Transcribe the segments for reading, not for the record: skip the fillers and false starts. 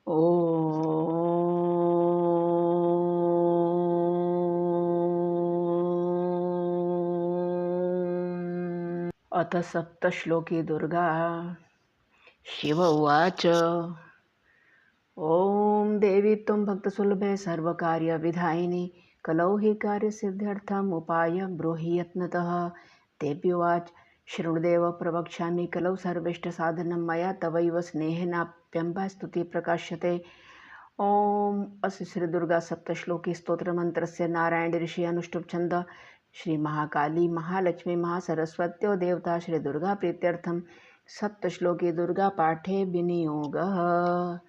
ॐ अथ सप्तश्लोकी दुर्गा। शिव उवाच। ॐ देवी त्वं भक्तसुलभे सर्वकार्यविधायिनी कलौ हि कार्यसिद्ध्यर्थम् उपायं ब्रूहि यत्नतः। तेऽप्युवाच शृणुदेव प्रवक्ष्यामि कलौ सर्वेष्टसाधनं मया तवैव स्नेहेनाप्यम्बा स्तुतिः प्रकाश्यते। ओम अस्य श्री दुर्गा सप्तश्लोकी स्तोत्र मंत्रस्य नारायण ऋषि अनुष्टुप छंद श्री महाकाली महालक्ष्मी महासरस्वत्यो देवता श्री दुर्गा प्रीत्यर्थम सप्तश्लोकी दुर्गा पाठे विनियोगः।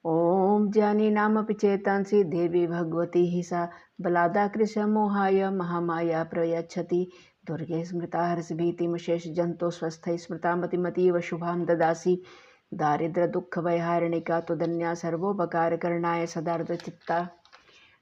ओम जानी नामपि चेतांसि देवी भगवती हि सा बलादाकृश्य मोहाय महामाया प्रयच्छति। दुर्गे स्मृता हर्षभीतिमशेष जंतो स्वस्थै स्मृता मतिमतीव शुभां ददासि। दारिद्र्य दुख वैहारिणिका तुदन्या सर्वोपकारकरणाय सदार्धचित्ता।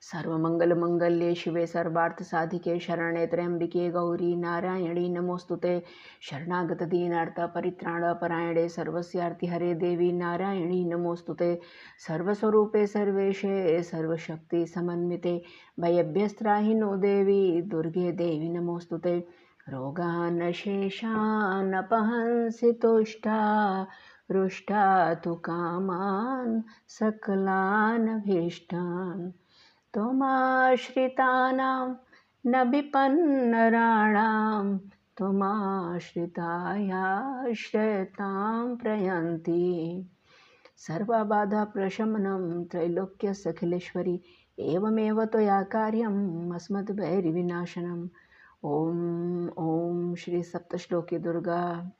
सर्वमंगल मंगल्ये शिवे सर्वार्थ साधिके शरणे त्र्यंबिके गौरी नारायणी नमोस्तुते। शरणागत दीनार्थ परित्राण परायणे सर्वस्यार्ति हरे देवी नारायणी नमोस्तुते। सर्वस्वरूपे सर्वेशे सर्वशक्ति समन्विते भयभ्यस्त्राहिनो देवी दुर्गे देवी नमोस्तुते। रोगान् शेषान् अपहंसि तुष्टा रुष्टा तु कामान् सकलान् भीष्टान्। त्वमाश्रितानां न विपन्नराणां त्वमाश्रितायाश्रयतां प्रयन्ति। सर्वबाधाप्रशमनं त्रैलोक्यसखिलेश्वरी एवमेव त्वया कार्यम् अस्मद्वैरिविनाशनम्। ॐ श्री सप्तश्लोकी दुर्गा।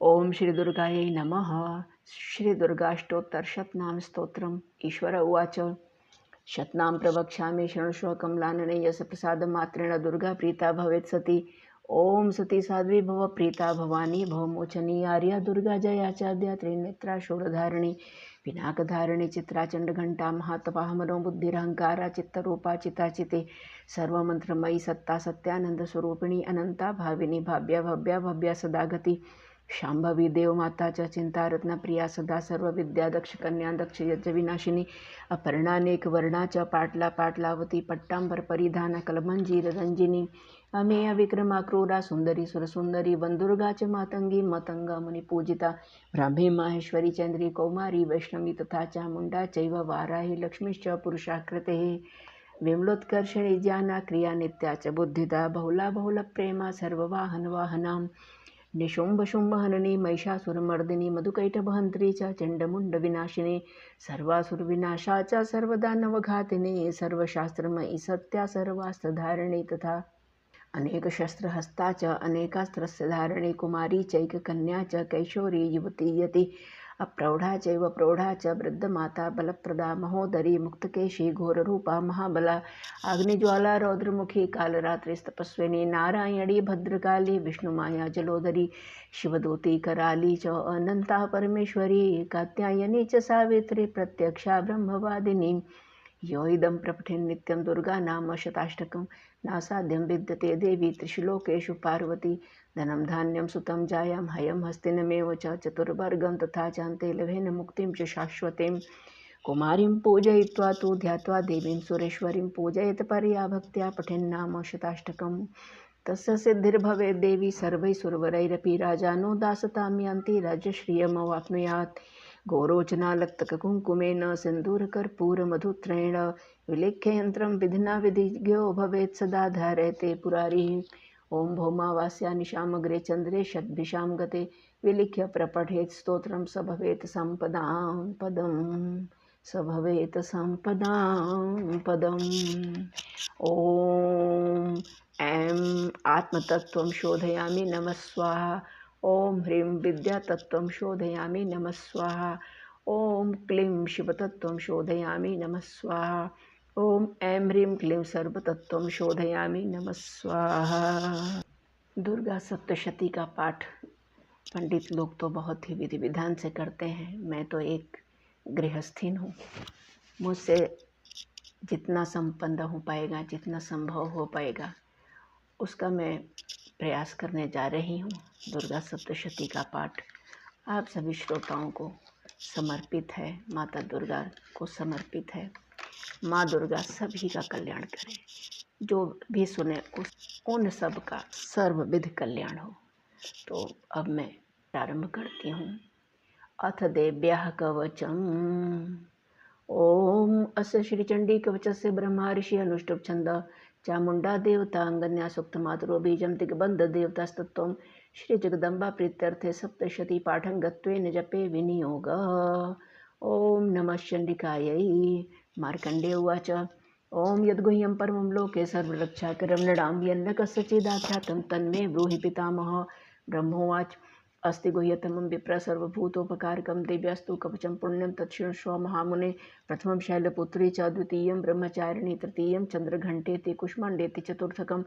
ओम श्री दुर्गायै नमः। श्री दुर्गाष्टोत्तरशतनाम स्तोत्रम्। ईश्वर उवाच। शतनाम प्रवक्ष्यामि शृणुष्व कमलाननयस्य प्रसादमात्रेण दुर्गा प्रीता भवेत् सती। ओम सती साध्वी भव प्रीता भवानी भवमोचनी आर्या दुर्गा जया चाद्या त्रिनेत्रा शूलधारिणी पिनाकधारिणी चित्राचण्डघण्टा महातपाः मनोबुद्धिरहङ्कारा चित्तरूपा चिताचिते सर्वमन्त्रमयी सत्ता सत्यानंद स्वरूपिणी अनंता भाविनी भाव्या भव्या भव्या सदागति शांभवी देवमाता च चिंता रत्न प्रिया सदा सर्व विद्या दक्ष कन्या दक्ष यज्ञ विनाशिनी अपर्णानेक वर्णा च पाटला पाटलावती पट्टांबर परिधान कलमंजीर रंजिनी अमेय विक्रमा क्रूरा सुंदरी सुरसुंदरी वंदुर्गा च मातंगी मतंगा मुनि पूजिता ब्राह्मी माहेश्वरी चंद्री कौमारी वैष्णवी तथा चामुंडा चैव वाराही लक्ष्मीश्च पुरुषाकृते विमलोत्कर्षणी ज्ञाना क्रिया नित्या च बुद्धिदा बहुला बहुल प्रेमा सर्ववाहन वाहनाम् निशुंभ शुंभ हननी महिषासुरमर्दिनी मधुकैटभहंत्री च चंडमुंड विनाशिनी सर्वासुर विनाशा च सर्वदानवघातिनी सर्वशास्त्रमयी सत्या सर्वास्त्रधारिणी तथा अनेक शस्त्रहस्ता च अनेकास्त्रस्य धारिणी कुमारी चैककन्या च कैशोरी युवती यति अप्रौढ़ा चैव प्रौढ़ा च वृद्धमाता बलप्रदा महोदरी मुक्तकेशी घोररूपा महाबला अग्निज्वाला रौद्रमुखी कालरात्रिस्तपस्विनी नारायणी भद्रकाली विष्णुमाया जलोदरी शिवदूती कराली च अनंता परमेश्वरी कात्यायनी च सावित्री प्रत्यक्षा ब्रह्मवादिनी यो इदं प्रपठेन् नित्यं दुर्गा नाम शताष्टकं नासाध्यं विद्यते देवी त्रिषु लोकेषु पार्वती धनं धान्यं सुतं जायां हयं हस्तिनमेव च चतुर्वर्गं तथा चान्ते लभेन मुक्तिं च शाश्वतीं कुमारीं पूजयित्वा तु ध्यात्वा देवीं सुरेश्वरीं पूजयेत् परया भक्त्या पठेन्नाम शताष्टकम् तस्य सिद्धिर्भवेत् देवी सर्वैः सुरवरैरपि राजानो दासतां यान्ति राज्यश्रियमवाप्नुयात् गोरोचनालक्तककुङ्कुमेन सिन्दूरकर्पूरमधुत्रेण विलिख्य यन्त्रं विधिना विधिज्ञो भवेत् सदा धारयते पुरारिः। ॐ भौमावास्या निशामग्रे चन्द्रे षड्भिषां गते विलिख्य प्रपठेत् स्तोत्रं स भवेत् सम्पदां पदम् स भवेत् सम्पदां पदम्। ॐ ऐं आत्मतत्त्वं शोधयामि नमः स्वाहा। ओम ह्रीं विद्यातत्त्वं शोधयामि नमः स्वाहा। ओम क्लीं शिवतत्त्वं शोधयामि नमः स्वाहा। ओम ऐं ह्रीं क्लीं सर्वतत्त्वं शोधयामि नमः स्वाहा। दुर्गा सप्तशती का पाठ पंडित लोग तो बहुत ही विधि विधान से करते हैं। मैं तो एक गृहस्थीन हूँ। मुझसे जितना संपन्न हो पाएगा, जितना संभव हो पाएगा, उसका मैं प्रयास करने जा रही हूँ। दुर्गा सप्तशती का पाठ आप सभी श्रोताओं को समर्पित है, माता दुर्गा को समर्पित है। माँ दुर्गा सभी का कल्याण करे, जो भी सुने उन सब का सर्वविध कल्याण हो। तो अब मैं प्रारंभ करती हूँ। अथ देव्याः कवचम्। ओम अस्य श्रीचंडी कवचस्य ब्रह्मा ऋषि अनुष्टुप छंद चामुंडा देवता अंगन्या सुक्त मातरो बीजम दिग्बंध देवतास्तत्वं श्री जगदम्बा प्रीत्यर्थे सप्तशती पाठं गत्वेन जपे विनियोग। ओम नमः चंडिकायै। मार्कंडेय उवाच ओम यद्गुह्यं परमं लोके सर्वरक्षाकरं नृणां यन्न कस्यचिदाख्यातं तन्मे ब्रूहि पितामह। ब्रह्मोवाच अस्ति गुह्यतमं विप्र सर्वभूतोपकारकं दिव्यास्तु कवचं पुण्यं तच्छृण्वस्व महामुने। प्रथमं शैलपुत्री च द्वितीयं ब्रह्मचारिणी तृतीयं चन्द्रघण्टेति कुष्माण्डेति चतुर्थकं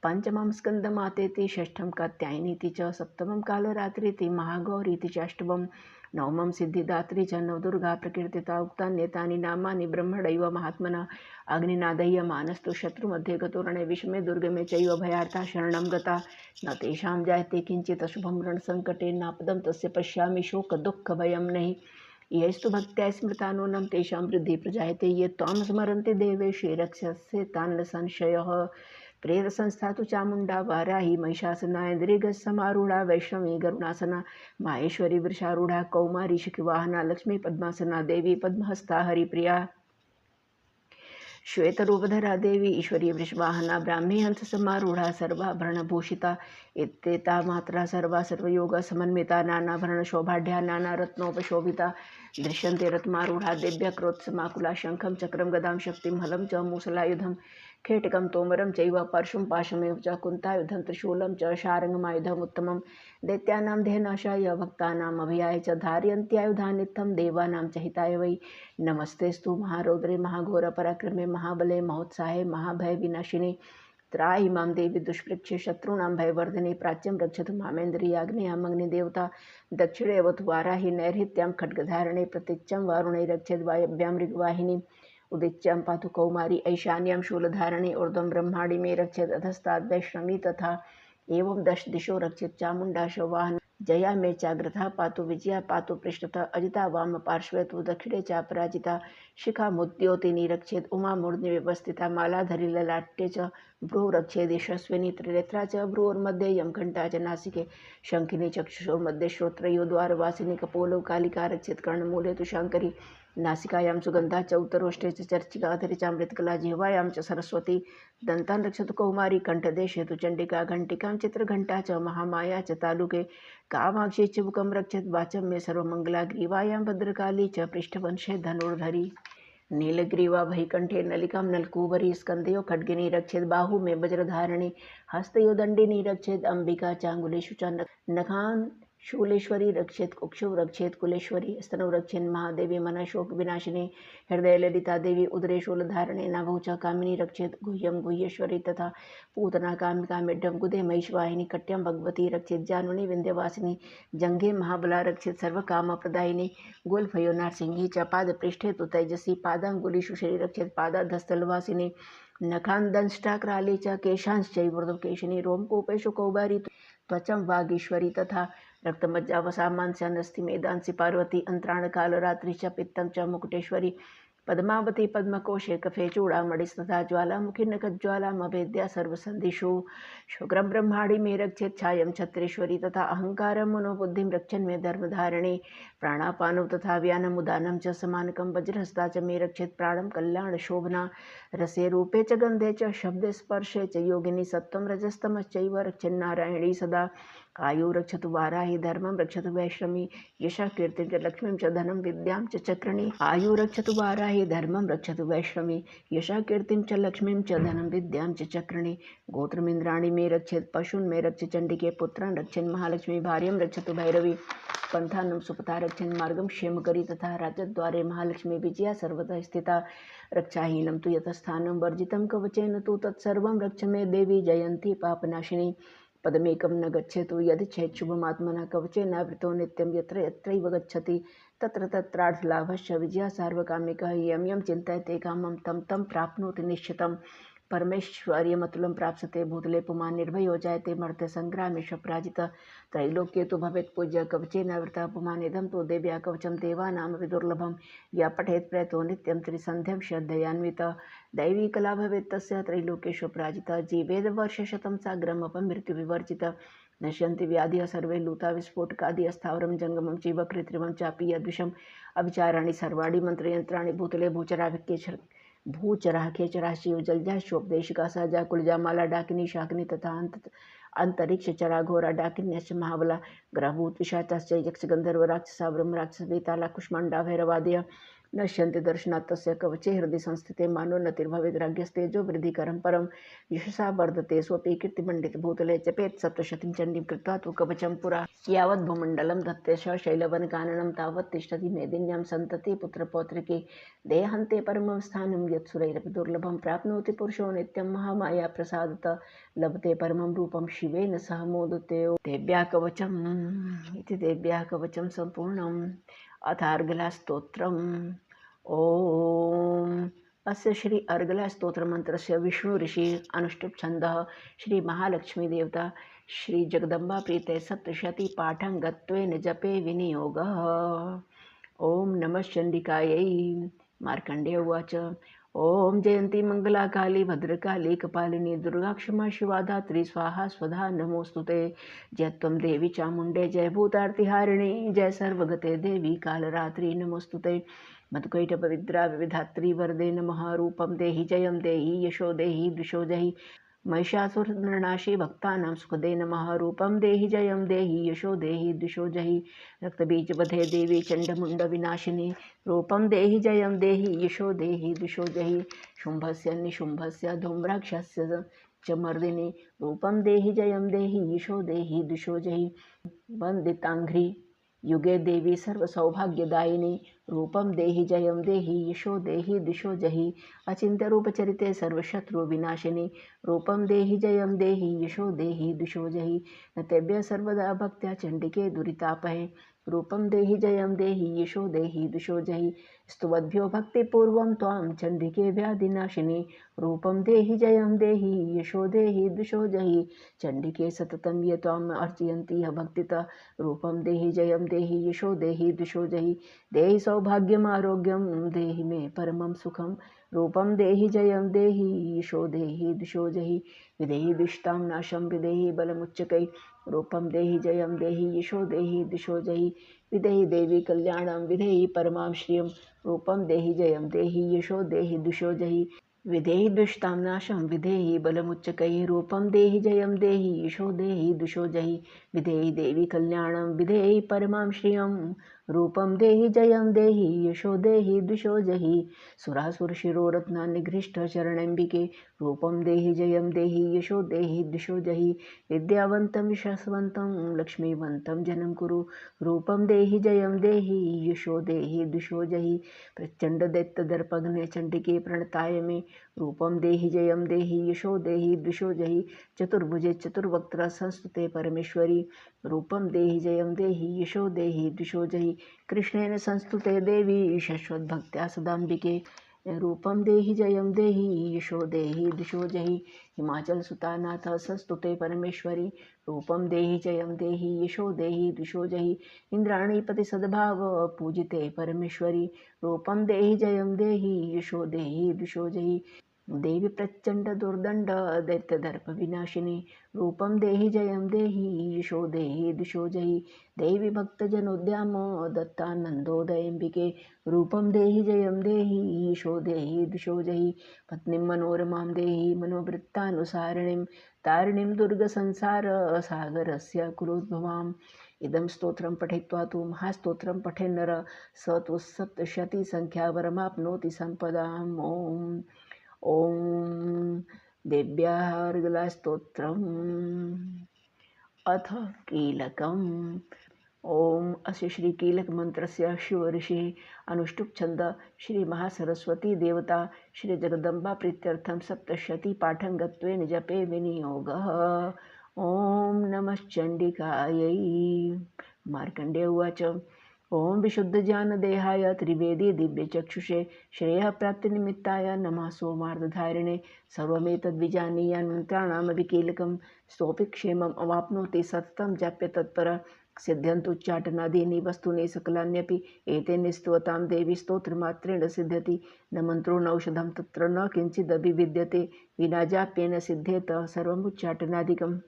पञ्चमं स्कन्दमातेति षष्ठं कात्यायनीति च सप्तमं कालरात्रीति महागौरीति च अष्टमं नवमं सिद्धिदात्री च नवदुर्गा प्रकीर्तिता उक्तान्येतानि नामानि ब्रह्मणैव महात्मना। अग्निनादय्य मानस्तु शत्रुमध्ये गतो रणे विषमे दुर्गमे चैव भयार्ता शरणं गता न तेषां जायते किञ्चित् अशुभं रणसङ्कटे नापदं तस्य पश्यामि शोकदुःखभयं नहि। यैस्तु भक्त्या स्मृता नूनं तेषां वृद्धि प्रजायते ये त्वां स्मरन्ति देवेशे रक्षसे तान् संशयः। प्रेतसंस्था तु चामुण्डा वाराही महिषासना इन्द्रियगजसमारूढा वैष्णवी गरुडासना माहेश्वरी वृषारूढा कौमारी शिखिवाहना लक्ष्मी पद्मासना देवी पद्महस्ता हरिप्रिया श्वेतरूपधरा देवी ईश्वरी वृषवाहना ब्राह्मी हंस समारूढ़ा सर्वाभरणभूषिता इत्येता मात्रा सर्वा सर्वयोग समन्विता नानाभरण शोभाढ्या नाना रत्नोपशोभिता दृश्यन्ते रत्मारूढ़ा देव्या क्रोत्समाकुला शंखं चक्रं गदां शक्तिं हलं च मूसलायुधं खेटकं तोमरं चैव परशुं पाशमेव च कुन्तायुधं त्रिशूलं च शारङ्गमायुधम् उत्तमं दैत्यानां देहनाशाय भक्तानाम् अभयाय च धारयन्त्यायुधानित्थं देवानां च हिताय वै। नमस्तेस्तु महारौद्रे महाघोरपराक्रमे महाबले महोत्साहे महाभय विनाशिने त्राहि मां देवी दुष्पृक्षे शत्रूणां भयवर्धिने प्राच्यं रक्षतु मामेन्द्रियाग्नेयमग्निदेवता दक्षिणे अवतु वाराहि नैऋत्यां खड्गधारणे प्रतीच्यं वारुणे रक्षेद् वायव्यां मृगवाहिनी उदिच्यां पातु कौमारी ऐशान्यां शूलधारणे ऊर्ध्वं ब्रह्माणि मे रक्षेद् अधस्ताद् वैष्णवी तथा एवं दश दिशो रक्षेत् चामुण्डा शवाहन जया मे चाग्रथा पातु विजया पातु पृष्ठतः अजिता वाम पार्श्वे तु दक्षिणे चापराजिता शिखा मुद्योतिनी रक्षेत् उमा मूर्ध्नि व्यवस्थिता मालाधरी ललाट्ये च भ्रूः रक्षेद् यशस्विनी त्रिनेत्रा च भ्रूर्मध्ये यमघण्टा च नासिके शङ्खिनी चक्षुषोर्मध्ये श्रोत्रयो द्वारवासिनी कपोलो कालिका रक्षेत् कर्णमूले तु शाङ्करी नासिकायां सुगन्धा च उत्तरोष्ठे च चर्चिकाधरी चामृतकला जिह्वायां च सरस्वती दन्तान् रक्षतु कौमारी कण्ठदेशे तु चण्डिका घण्टिकां चित्रघण्टा च महामाया च तालुके कामाक्षी चिबुकं रक्षेत् वाचं मे सर्वमङ्गला ग्रीवायां भद्रकाली च पृष्ठवंशे धनुर्धरी नीलग्रीवा भयकण्ठे नलिकां नलकूबरी स्कन्धयो खड्गिनी रक्षेत् बाहु मे वज्रधारिणी हस्तयो दण्डिनी रक्षेत् अम्बिका चाङ्गुलेषु च नखान् शूलेश्वरी रक्षेत् कुक्षौ रक्षेत् कुलेश्वरी स्तनौ रक्षेन् महादेवी मनशोक विनाशिनी हृदय ललिता देवी उदरे शूलधारणे नाभौ च कामिनी रक्षेत् गुह्यं गुह्येश्वरी तथा पूतना कामिका मेढ्ढं गुदे महिषवाहिनी कट्यं भगवती रक्षेत् जानुनी विन्ध्यवासिनी जङ्घे महाबला रक्षेत् सर्वकामप्रदायिनी गोल्फयो नारसिंही च पादपृष्ठे तु तैजसी पादाङ्गुलीषु शरी रक्षेत् पादाधस्थलवासिनी नखान् दंष्टाक्राली च केशांश्चैवृर्ध्वकेशिनी रोमकूपेषु कौबारी त्वचं वागीश्वरी तथा रक्तमज्जावसामांस्यानस्ति मेदांसि पार्वती अंतराणकालरात्रि च पित्तं च मुकुटेश्वरी पद्मावती पद्मकोशे कफे चूड़ामणिस्तथा ज्वालामुखी नखज्वालामभेद्या सर्वसन्धिषु शुक्रं ब्रह्माणि मे रक्षेत् छायं छत्रेश्वरी तथा अहङ्कारं मनोबुद्धिं रक्षन् मे धर्मधारिणे प्राणापानौ तथा व्यानमुदानं च समानकं वज्रहस्ता च मे रक्षेत् प्राणं कल्याणशोभना रसे रूपे च गन्धे च शब्दे स्पर्शे च योगिनी सत्त्वं रजस्तमश्चैव रक्षन्नारायणी सदा आयु रक्षतु वाराहि धर्मं रक्षतु वैष्णवी यशः कीर्तिं च लक्ष्मीं च धनं विद्यां च चक्रिणी आयु रक्षतु वाराहि धर्मं रक्षतु वैष्णवी यशः कीर्तिं च लक्ष्मीं च धनं विद्यां च चक्रिणी गोत्रमिन्द्राणि मे रक्षेत् पशून् मे रक्ष चण्डिके पुत्रान् रक्षन् महालक्ष्मी भार्यं रक्षतु भैरवी पंथानं सुपथा रक्षन् मार्गं क्षेमकरी तथा राजद्वारे महालक्ष्मी विजया सर्वतः स्थिता रक्षाहीनं तु यतस्थानं वर्जितं कवचेन तु तत्सर्वं रक्ष मे देवी जयन्ती पापनाशिनी पदमेकं न गच्छेतु यदिच्छेत् शुभमात्मना कवचेनावृतो नित्यं यत्र यत्रैव गच्छति तत्र तत्रार्थलाभश्च विजयः सार्वकामिकः यं यं चिन्तयते कामं तं तं प्राप्नोति निश्चितं परमेश्वर्यमतुलं प्राप्स्यते भूतले पुमान् निर्भयो जायते मर्त्य संग्रामेश पराजितः त्रैलोक्ये तु भवेत् पूज्य कवचेन वृतः पुमानिदं तु देव्या कवचं देवानामपि दुर्लभं या पठेत् प्रयतो नित्यं त्रिसन्ध्यं श्रद्धयान्वितः दैवी कला भवेत् तस्य त्रैलोक्येषु पराजितः जीवेद वर्षशतं साग्रमपमृत्युविवर्जितः नश्यन्ति व्याधिः सर्वे लूता विस्फोटकादि अस्थावरं जङ्गमं चैव कृत्रिमं चापि यद्विषम् अविचाराणि सर्वाणि मन्त्रयन्त्राणि भूतले भूचराः खेचराश्चैव जलजाश्चोपदेशिका सहजा कुलजा माला डाकिनी शाकिनी तथा अंतरिक्ष चरा घोरा डाकिन्यश्च महाबला ग्रहभूत पिशाचाश्च यक्ष गंधर्व राक्षसा ब्रह्म राक्षस वेताला कुष्माण्डा भैरवादय नश्यन्ति दर्शनात् तस्य कवचे हृदि संस्थिते मानो नतिर्भवेत् राज्ञस्तेजो वृद्धिकरं परं यशसा वर्धते स्वपि कीर्तिमण्डित भूतले जपेत् सप्तशतीं चण्डीं कृत्वा तु कवचं पुरा यावत् भूमण्डलं धत्ते शैलवनकाननं तावत् तिष्ठति मेदिन्यां सन्तति पुत्रपौत्रिके देहान्ते परमं स्थानं यत्सुरैरपि दुर्लभं प्राप्नोति पुरुषो नित्यं महामाया प्रसादतः लभते परमं रूपं शिवेन सह मोदते देव्या कवचम् इति देव्या कवचं सम्पूर्णम् अथ अर्गलास्तोत्रम् ॐ अस्य श्री अर्गलास्तोत्रमन्त्रस्य विष्णु ऋषि अनुष्टुप् छन्दः श्री महालक्ष्मी देवता श्री जगदम्बा प्रीते सप्तशती पाठं गत्वेन जपे विनियोगः ॐ नमः चण्डिकायै मार्कण्डेय उवाच ॐ जयन्ती मंगला काली भद्रकाली कपालिनी दुर्गा क्षमा शिवा धात्री स्वाहा स्वधा नमोस्तुते जय त्वं देवी चामुण्डे जय भूतार्तिहारिणी जय सर्वगते देवी कालरात्रि नमोस्तुते मधुकैटपविद्रा विविधात्री वरदे नमः रूपं देहि जयं देहि यशो देहि द्विषो जहि महिषासुरनरनाशी भक्तानां सुखदे नमः रूपं देहि जयं देहि यशो देहि द्विषो जहि रक्तबीजवधे देवी चण्डमुण्डविनाशिनी रूपं देहि जयं देहि यशो देहि द्विषो जहि शुम्भस्य निशुम्भस्य धूम्राक्षस्य च मर्दिनी रूपं देहि जयं देहि यशो देहि द्विषो जहि वन्दिताङ्घ्रि युगे देवी सर्वसौभाग्यदायिनी रूपं देहि जयं देहि यशो देहि दिशो जहि अचिन्त्यरूपचरिते सर्वशत्रुविनाशिनी रूपं देहि जयं देहि यशो देहि दिशो जहि न तेभ्यः सर्वदा भक्त्या चण्डिके दुरितापहे रूपं देहि जयं देहि यशो देहि दिशो जहि स्तुवद्भ्यो भक्तिपूर्वं त्वां चण्डिके व्याधिनाशिनी रूपं देहि जयं देहि यशो देहि दिशो जहि चण्डिके सततं ये त्वाम् अर्चयन्ति भक्तितः रूपं देहि जयं देहि यशो देहि दिशो जहि देहि सौभाग्यम् आरोग्यं देहि मे परमं सुखं रूपं देहि जयं देहि यशो देहि दिशो जहि विदेहि दुष्टां नाशं विदेहि बलमुच्चकै रूपं देहि जयं देहि यशो देहि दिशो जहि विदेहि देवी कल्याणं विदेहि परमां श्रियं रूपं देहि जयं देहि यशो देहि दिशो जहि विदेहि दुष्टां नाशं विदेहि बलमुच्चकैः रूपं देहि जयं देहि यशो देहि दिशो जहि विदेहि देवी कल्याणं विदेहि परमां श्रियं रूपं देहि जयं देहि यशो देहि दिशो जहि सुरासुरशिरोरत्नानिघ्रिष्टचरणम्बिके रूपं देहि जयं देहि यशो देहि दिशो जहि विद्यावन्तं विश्वासवन्तं लक्ष्मीवन्तं जनं कुरु रूपं देहि जयं देहि यशो देहि दिशो जहि प्रचण्डदैत्यदर्पघ्ने चण्डिके प्रणताय मे रूपं देहि जयं देहि यशो देहि दिशो जहि चतुर्भुजे चतुर्वक्त्र संस्तुते परमेश्वरी रूपं देहि जयं देहि यशो देहि दिशो जहि कृष्णेन संस्तुते देवी शश्वद्भक्त्या सदाम्बिके रूपं देहि जयं देहि यशो देहि दिशो जहि हिमाचलसुतानाथ संस्तुते परमेश्वरी रूपं देहि जयं देहि यशो देहि दिशो जहि इंद्राणीपति सद्भाव पूजिते परमेश्वरी रूपं देहि जयं देहि यशो देहि दिशो जहि देवी प्रचंड दुर्दंड दैत्यदर्प विनाशिनी रूपं देहि जयं देहि यशो देहि दिशो जहि देवी भक्तजनोद्याम दत्तानन्दोदयम्बिके रूपं देहि जयं देहि यशो देहि दिशो जहि पत्नीं मनोरमां देहि मनोवृत्तानुसारिणीं तारिणीं दुर्गसंसारसागरस्य कुलोद्भवाम् इदं स्तोत्रं पठित्वा तु महास्तोत्रं पठेन्नर स तु सप्तशतीसङ्ख्यावरमाप्नोति सम्पदाम् ॐ देव्याः अर्गलास्तोत्रम् अथ कीलकम् ॐ अस्य श्रीकीलकमन्त्रस्य शिवऋषिः अनुष्टुप् छन्द श्रीमहासरस्वती देवता श्रीजगदम्बा प्रीत्यर्थं सप्तशतीपाठं गत्वेन जपे विनियोगः ॐ नमः चण्डिकायै मार्कण्डेय उवाच ओम विशुद्ध ज्ञान देहाय त्रिवेदी दिव्य चक्षुषे श्रेय प्राप्ति निमित्ताय नमः सोमार्धधारिणे सर्वमेतद्विजानीयान् मंत्राणाम विकीलकं सोऽपि क्षेमम् अवाप्नोति सततं जाप्य तत्पर सिद्ध्यन्तुच्चाटनादीनि वस्तूनि सकलान्यपि एतेन स्तुवतां देवी स्तोत्रमात्रेण सिद्ध्यति न मन्त्रो नौषधं तत्र न किञ्चिदपि विद्यते विना जाप्येन सिद्ध्येत सर्वमुच्चाटनादिकम्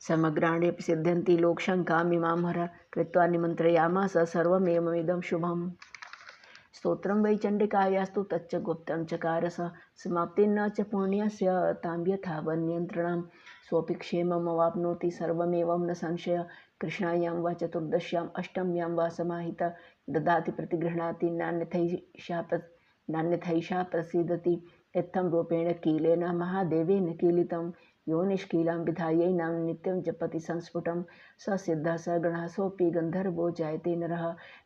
समग्राण्यपि सिद्ध्यन्ति लोकशङ्कामिमां हर कृत्वा निमन्त्रयामास सर्वमेवमिदं शुभम् स्तोत्रं वै चण्डिकायास्तु तच्च गुप्तं चकारस समाप्तिर्न च पुण्यस्य तां यथा वन्यन्त्रणं सोऽपि क्षेममवाप्नोति सर्वमेवं न संशय कृष्णायां वा चतुर्दश्याम् अष्टम्यां वा समाहिता ददाति प्रतिगृह्णाति नान्यथैषा प्रसीदति इत्थं रूपेण कीलेन महादेवेन कीलितं यो निष्कीलां विधायैनां नित्यं जपति संस्फुटं स सिद्धः स गणः सोऽपि गन्धर्वो जायते नरः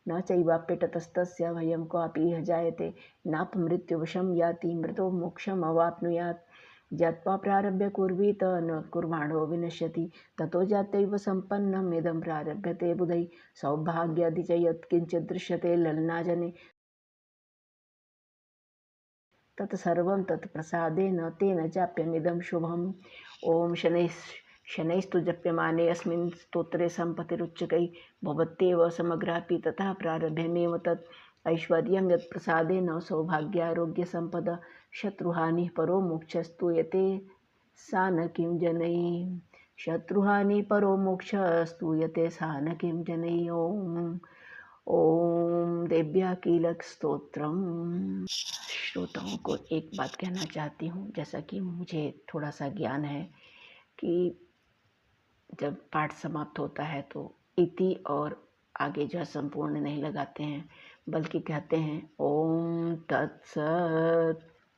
न चैवाप्यतस्तस्य भयं क्वापि इह जायते नापमृत्युवशं याति मृतो मोक्षमवाप्नुयात् ज्ञात्वा प्रारभ्य कुर्वीत न कुर्वाणो विनश्यति ततो जातैव सम्पन्नम् इदं प्रारभ्यते बुधैः सौभाग्यादि च यत्किञ्चित् दृश्यते ललनाजने तत्सर्वं तत्प्रसादेन तेन जाप्यमिदं शुभम् ॐ शनैस्तु जप्यमाने अस्मिन् स्तोत्रे सम्पत्तिरुच्चकैः भवत्येव समग्रापि ततः प्रारभ्यमेव तत् ऐश्वर्यं यत्प्रसादेन सौभाग्यारोग्यसम्पदा शत्रुहानिः परो मोक्षस्तूयते सा न किं जनैः शत्रुहानिः परो मोक्षस्तूयते सा न किं जनैः ओम देव्या कीलक स्तोत्रम। श्रोताओं को एक बात कहना चाहती हूँ, जैसा कि मुझे थोड़ा सा ज्ञान है कि जब पाठ समाप्त होता है तो इति और आगे जो संपूर्ण नहीं लगाते हैं, बल्कि कहते हैं ओम तत्सत।